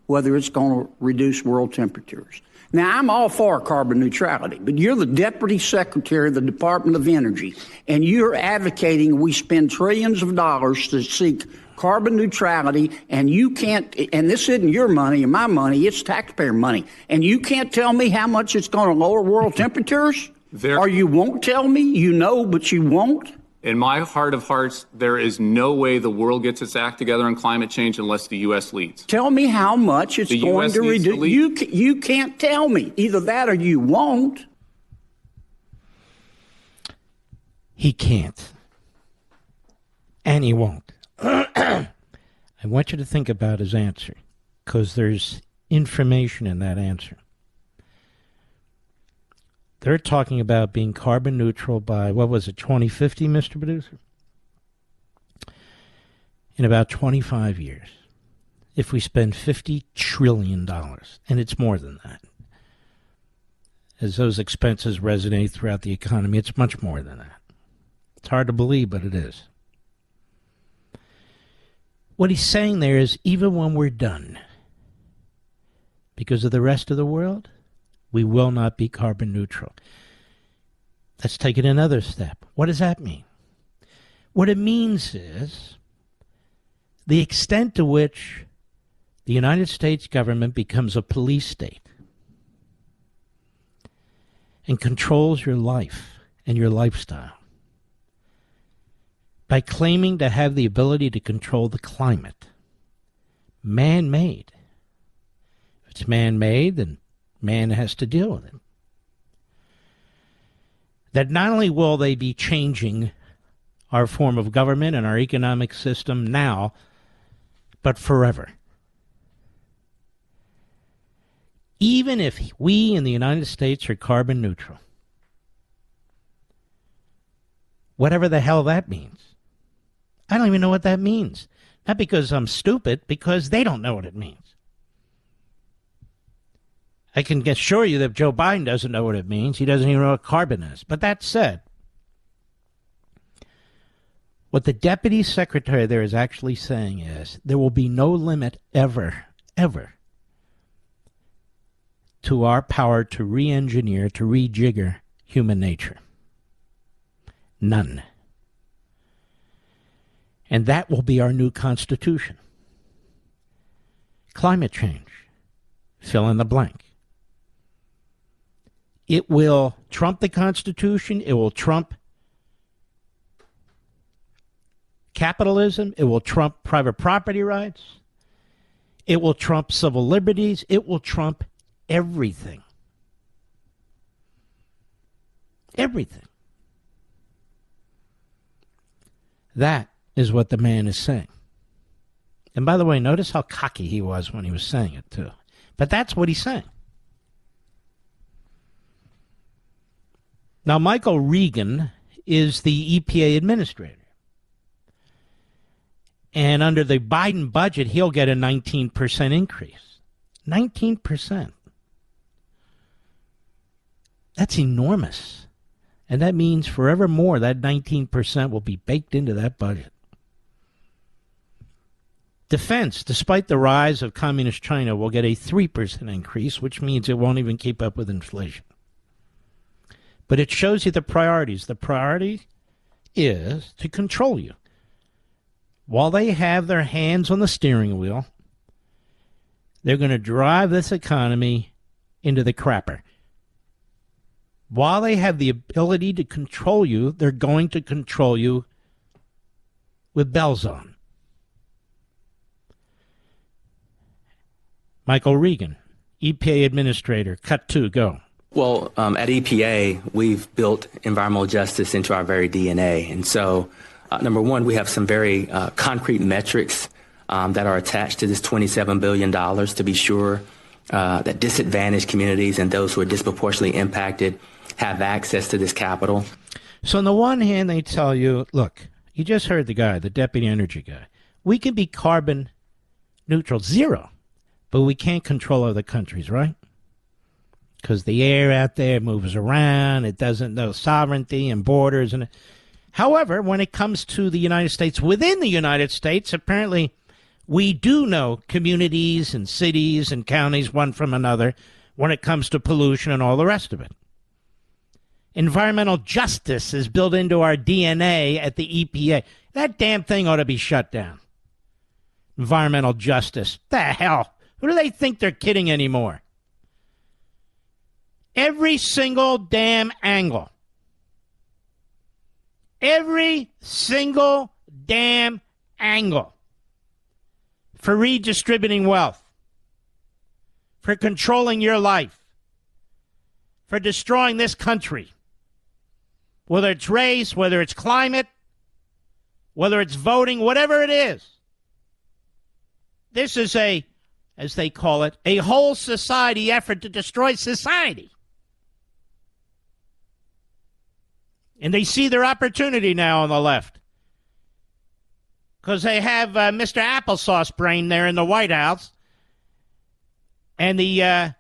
whether it's going to reduce world temperatures. Now, I'm all for carbon neutrality, but you're the Deputy Secretary of the Department of Energy, and you're advocating we spend trillions of dollars to seek carbon neutrality, and you can't, and this isn't your money or my money, it's taxpayer money, and you can't tell me how much it's going to lower world temperatures? Or you won't tell me? You know, but you won't? In my heart of hearts, there is no way the world gets its act together on climate change unless the U.S. leads. Tell me how much it's going to reduce. You can't tell me. Either that or you won't. He can't. And he won't. I want you to think about his answer, because there's information in that answer. They're talking about being carbon neutral by, 2050, Mr. Producer? In about 25 years, if we spend $50 trillion, and it's more than that. As those expenses resonate throughout the economy, it's much more than that. It's hard to believe, but it is. What he's saying there is, even when we're done, because of the rest of the world, we will not be carbon neutral. Let's take it another step. What does that mean? What it means is the extent to which the United States government becomes a police state and controls your life and your lifestyle by claiming to have the ability to control the climate. Man-made. If it's man-made, then man has to deal with it. That not only will they be changing our form of government and our economic system now, but forever. Even if we in the United States are carbon neutral, whatever the hell that means. I don't even know what that means. Not because I'm stupid, because they don't know what it means. I can assure you that Joe Biden doesn't know what it means. He doesn't even know what carbon is. But that said, what the Deputy Secretary there is actually saying is there will be no limit ever, ever, to our power to re-engineer, to rejigger human nature. None. And that will be our new Constitution. Climate change. Fill in the blank. It will trump the Constitution. It will trump capitalism. It will trump private property rights. It will trump civil liberties. It will trump everything. Everything. That is what the man is saying. And by the way, notice how cocky he was when he was saying it, too. But that's what he's saying. Now, Michael Regan is the EPA administrator. And under the Biden budget, he'll get a 19% increase. 19%. That's enormous. And that means forevermore that 19% will be baked into that budget. Defense, despite the rise of communist China, will get a 3% increase, which means it won't even keep up with inflation. But it shows you the priorities. The priority is to control you. While they have their hands on the steering wheel, they're going to drive this economy into the crapper. While they have the ability to control you, they're going to control you with bells on. Michael Regan, EPA Administrator, cut 2, go. Well, at EPA, we've built environmental justice into our very DNA. And so, number one, we have some very concrete metrics that are attached to this $27 billion to be sure that disadvantaged communities and those who are disproportionately impacted have access to this capital. So on the one hand, they tell you, look, you just heard the guy, the deputy energy guy. We can be carbon neutral, zero, but we can't control other countries, right? Because the air out there moves around. It doesn't know sovereignty and borders. And however, when it comes to the United States, within the United States, apparently we do know communities and cities and counties one from another when it comes to pollution and all the rest of it. Environmental justice is built into our DNA at the EPA. That damn thing ought to be shut down. Environmental justice. The hell? Who do they think they're kidding anymore? Every single damn angle. Every single damn angle for redistributing wealth, for controlling your life, for destroying this country, whether it's race, whether it's climate, whether it's voting, whatever it is. This is a, as they call it, a whole society effort to destroy society. And they see their opportunity now on the left. Because they have Mr. Applesauce Brain there in the White House. And the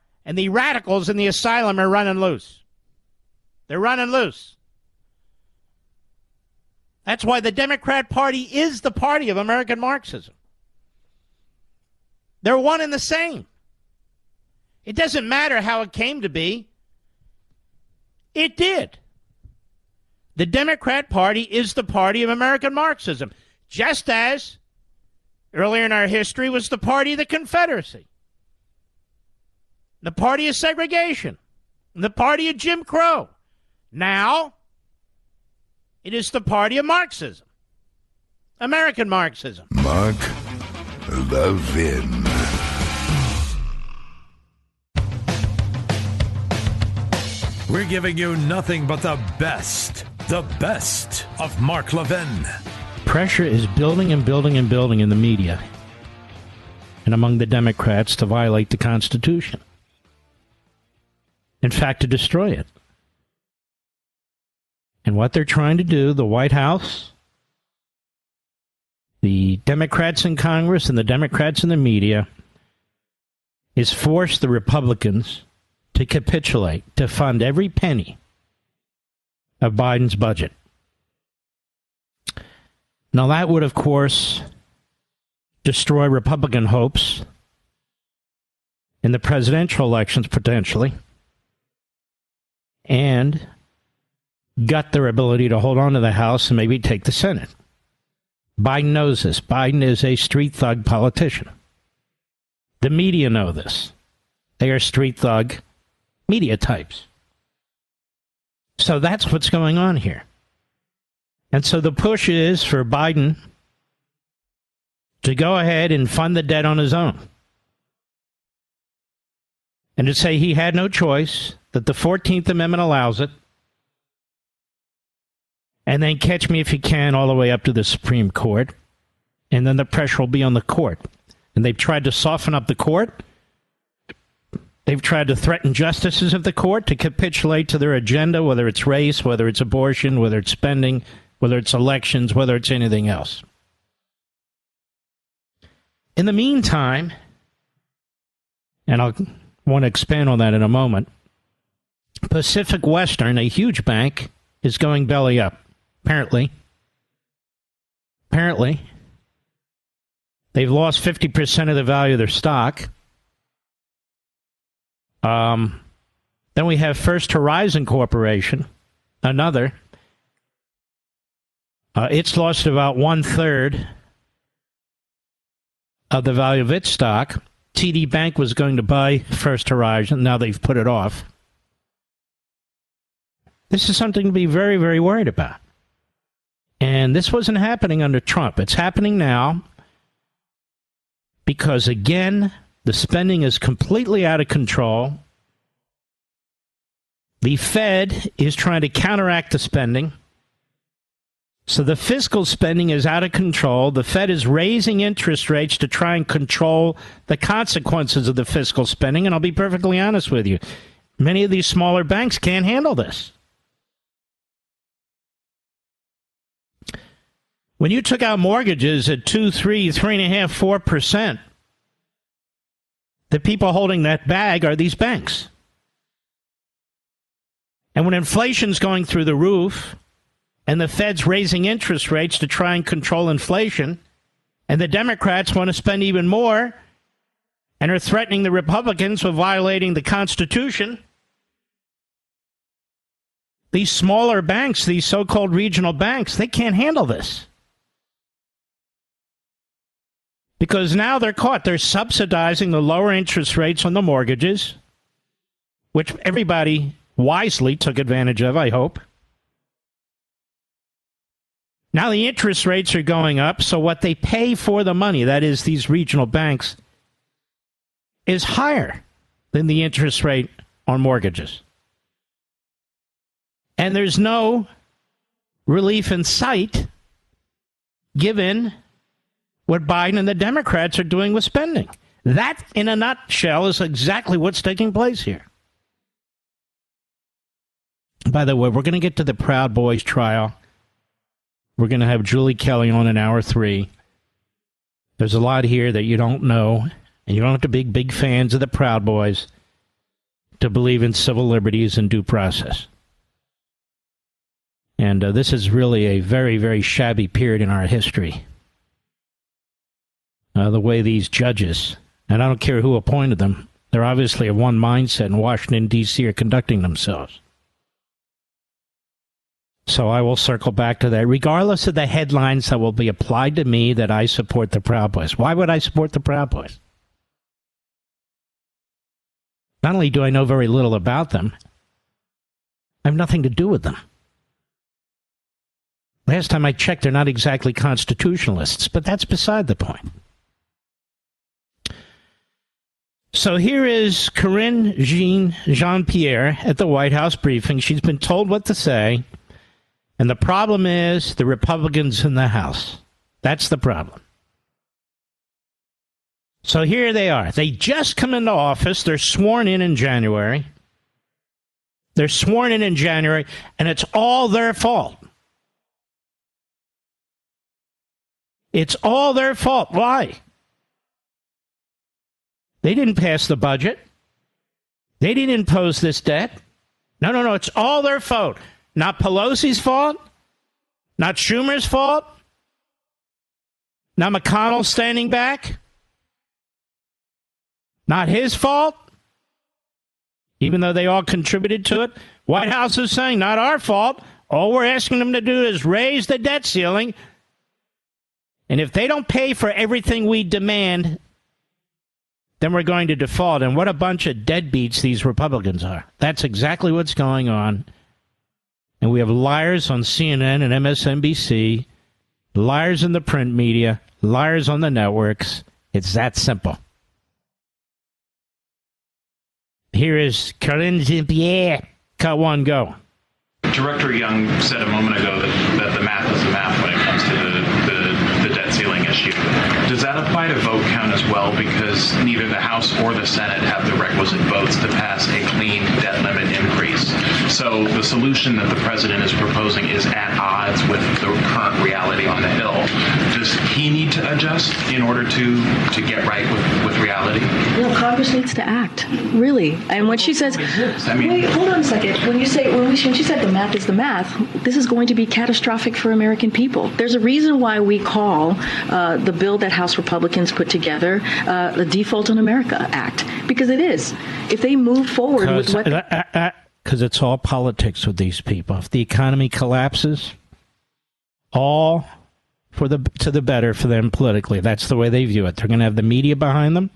radicals in the asylum are running loose. They're running loose. That's why the Democrat Party is the party of American Marxism. They're one and the same. It doesn't matter how it came to be. It did. The Democrat Party is the party of American Marxism, just as earlier in our history was the party of the Confederacy, the party of segregation, the party of Jim Crow. Now, it is the party of Marxism, American Marxism. Mark Levin. We're giving you nothing but the best of Mark Levin. Pressure is building and building and building in the media and among the Democrats to violate the Constitution. In fact, to destroy it. And what they're trying to do, the White House, the Democrats in Congress, and the Democrats in the media, is force the Republicans to capitulate, to fund every penny of Biden's budget. Now, that would, of course, destroy Republican hopes in the presidential elections, potentially, and gut their ability to hold on to the House and maybe take the Senate. Biden knows this. Biden is a street thug politician. The media know this. They are street thug media types. So that's what's going on here. And so the push is for Biden to go ahead and fund the debt on his own. And to say he had no choice, that the 14th Amendment allows it, and then catch me if you can all the way up to the Supreme Court, and then the pressure will be on the court. And they've tried to soften up the court. They've tried to threaten justices of the court to capitulate to their agenda, whether it's race, whether it's abortion, whether it's spending, whether it's elections, whether it's anything else. In the meantime, and I'll want to expand on that in a moment, Pacific Western, a huge bank, is going belly up. Apparently, they've lost 50% of the value of their stock. Then we have First Horizon Corporation, another. It's lost about 1/3 of the value of its stock. TD Bank was going to buy First Horizon. Now they've put it off. This is something to be very, very worried about. And this wasn't happening under Trump. It's happening now because, again, the spending is completely out of control. The Fed is trying to counteract the spending. So the fiscal spending is out of control. The Fed is raising interest rates to try and control the consequences of the fiscal spending. And I'll be perfectly honest with you. Many of these smaller banks can't handle this. When you took out mortgages at 2, 3, 3.5%, 4%, the people holding that bag are these banks. And when inflation's going through the roof, and the Fed's raising interest rates to try and control inflation, and the Democrats want to spend even more and are threatening the Republicans with violating the Constitution, these smaller banks, these so-called regional banks, they can't handle this. Because now they're caught. They're subsidizing the lower interest rates on the mortgages, which everybody wisely took advantage of, I hope. Now the interest rates are going up, so what they pay for the money, that is these regional banks, is higher than the interest rate on mortgages. And there's no relief in sight given what Biden and the Democrats are doing with spending. That, in a nutshell, is exactly what's taking place here. By the way, we're going to get to the Proud Boys trial. We're going to have Julie Kelly on in hour 3. There's a lot here that you don't know, and you don't have to be big fans of the Proud Boys to believe in civil liberties and due process. And this is really a very, very shabby period in our history. The way these judges, and I don't care who appointed them, they're obviously of one mindset in Washington, D.C. are conducting themselves. So I will circle back to that, regardless of the headlines that will be applied to me that I support the Proud Boys. Why would I support the Proud Boys? Not only do I know very little about them, I have nothing to do with them. Last time I checked, they're not exactly constitutionalists, but that's beside the point. So here is Karine Jean-Pierre at the White House briefing. She's been told what to say. And the problem is the Republicans in the House. That's the problem. So here they are. They just come into office. They're sworn in January. They're sworn in January, and it's all their fault. It's all their fault. Why? They didn't pass the budget. They didn't impose this debt. No. It's all their fault. Not Pelosi's fault. Not Schumer's fault. Not McConnell standing back. Not his fault. Even though they all contributed to it. White House is saying, not our fault. All we're asking them to do is raise the debt ceiling. And if they don't pay for everything we demand, then we're going to default. And what a bunch of deadbeats these Republicans are. That's exactly what's going on. And we have liars on CNN and MSNBC, liars in the print media, liars on the networks. It's that simple. Here is Karine Jean-Pierre. Cut one, go. Director Young said a moment ago that the math is the math when it comes to the debt ceiling issue. Does that apply to vote count as well? Because neither the House or the Senate have the requisite votes to pass a clean debt limit increase. So the solution that the president is proposing is at odds with the current reality on the Hill. Does he need to adjust in order to get right with reality? No, Congress needs to act, really. And when she says, wait, hold on a second. When she said the math is the math, this is going to be catastrophic for American people. There's a reason why we call the bill that House Republicans put together the Default on America Act, because it is. If they move forward with what... Because it's all politics with these people. If the economy collapses, all to the better for them politically. That's the way they view it. They're going to have the media behind them.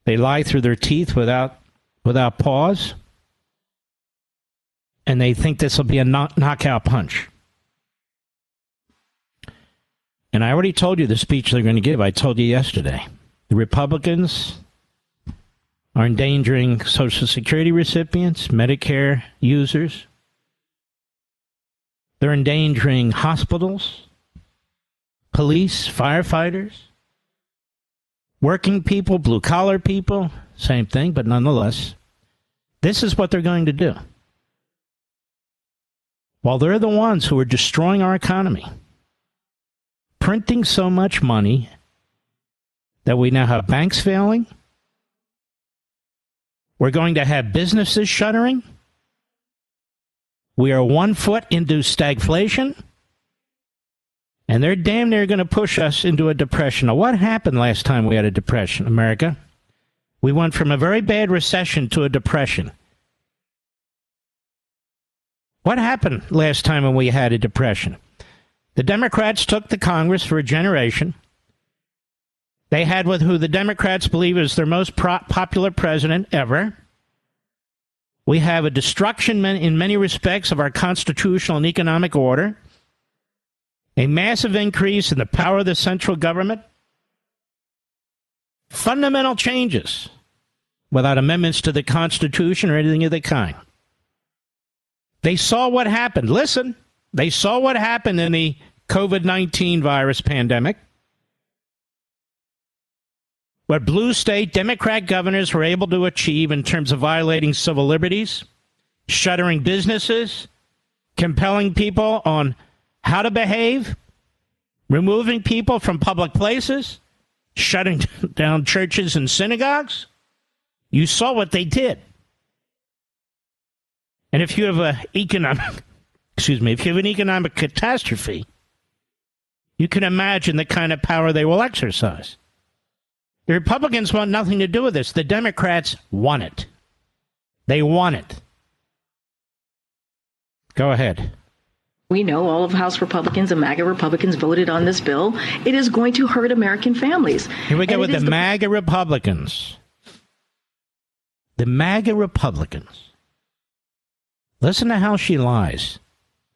They lie through their teeth without pause. And they think this will be a knockout punch. And I already told you the speech they're going to give. I told you yesterday. The Republicans are endangering Social Security recipients, Medicare users. They're endangering hospitals, police, firefighters, working people, blue-collar people. Same thing, but nonetheless, this is what they're going to do. While they're the ones who are destroying our economy, printing so much money that we now have banks failing, we're going to have businesses shuttering, we are 1 foot into stagflation, and they're damn near going to push us into a depression. Now, what happened last time we had a depression, America? We went from a very bad recession to a depression. What happened last time when we had a depression? The Democrats took the Congress for a generation. They had with who the Democrats believe is their most popular president ever. We have a destruction in many respects of our constitutional and economic order. A massive increase in the power of the central government. Fundamental changes without amendments to the Constitution or anything of the kind. They saw what happened. Listen, they saw what happened in the COVID-19 virus pandemic. What blue state Democrat governors were able to achieve in terms of violating civil liberties, shuttering businesses, compelling people on how to behave, removing people from public places, shutting down churches and synagogues. You saw what they did. And if you have an economic catastrophe, you can imagine the kind of power they will exercise. The Republicans want nothing to do with this. The Democrats want it. They want it. Go ahead. We know all of House Republicans and MAGA Republicans voted on this bill. It is going to hurt American families. Here we go with the MAGA Republicans. The MAGA Republicans. Listen to how she lies.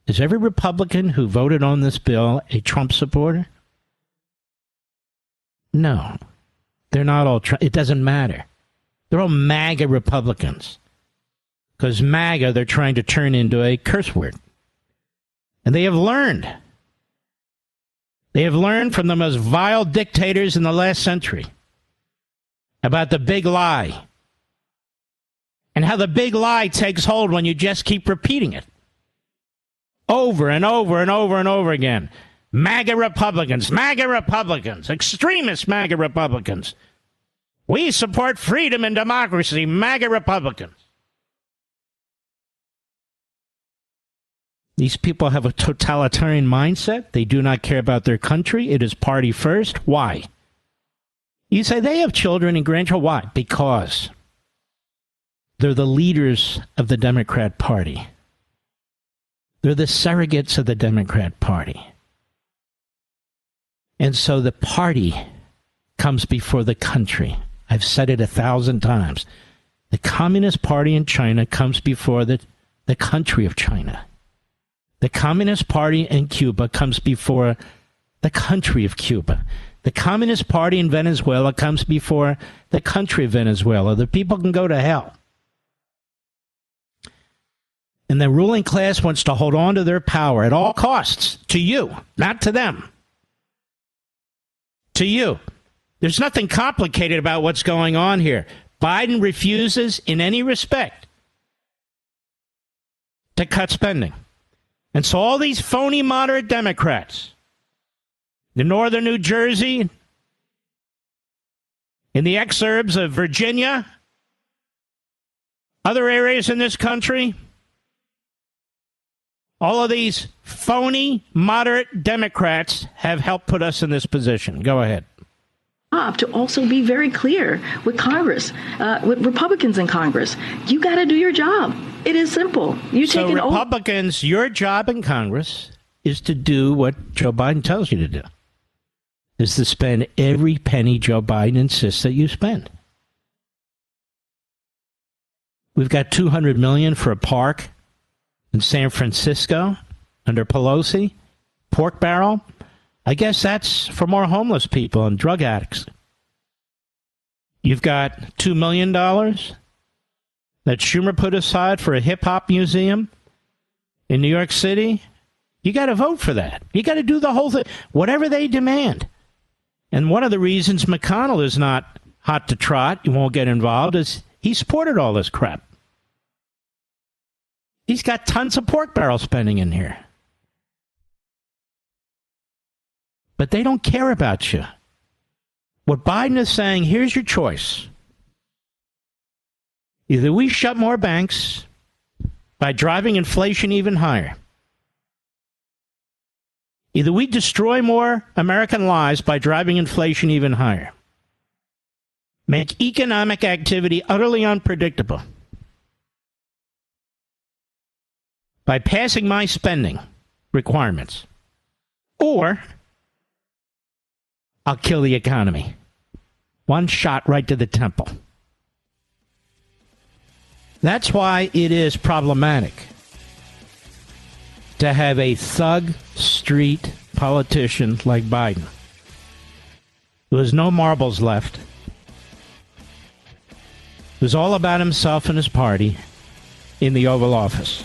Is every Republican who voted on this bill a Trump supporter? No. They're not all Trump. It doesn't matter. They're all MAGA Republicans. Because MAGA, they're trying to turn into a curse word. And they have learned. They have learned from the most vile dictators in the last century about the big lie. And how the big lie takes hold when you just keep repeating it. Over and over and over and over again. MAGA Republicans, extremist MAGA Republicans. We support freedom and democracy, MAGA Republicans. These people have a totalitarian mindset. They do not care about their country. It is party first. Why? You say they have children and grandchildren. Why? Because they're the leaders of the Democrat Party. They're the surrogates of the Democrat Party. And so the party comes before the country. I've said it 1,000 times. The Communist Party in China comes before the country of China. The Communist Party in Cuba comes before the country of Cuba. The Communist Party in Venezuela comes before the country of Venezuela. The people can go to hell. And the ruling class wants to hold on to their power at all costs. To you, not to them. To you. There's nothing complicated about what's going on here. Biden refuses in any respect to cut spending. And so all these phony moderate Democrats, in northern New Jersey, in the exurbs of Virginia, other areas in this country, all of these phony moderate Democrats have helped put us in this position. Go ahead. To also be very clear with Congress, with Republicans in Congress. You got to do your job. It is simple. You take an oath. Republicans, your job in Congress is to do what Joe Biden tells you to do, is to spend every penny Joe Biden insists that you spend. We've got $200 million for a park in San Francisco under Pelosi, pork barrel. I guess that's for more homeless people and drug addicts. You've got $2 million that Schumer put aside for a hip-hop museum in New York City. You got to vote for that. You got to do the whole thing, whatever they demand. And one of the reasons McConnell is not hot to trot, he won't get involved, is he supported all this crap. He's got tons of pork barrel spending in here. But they don't care about you. What Biden is saying, here's your choice. Either we shut more banks by driving inflation even higher. Either we destroy more American lives by driving inflation even higher. Make economic activity utterly unpredictable by passing my spending requirements. Or I'll kill the economy. One shot right to the temple. That's why it is problematic to have a thug street politician like Biden. There's no marbles left. It was all about himself and his party in the Oval Office.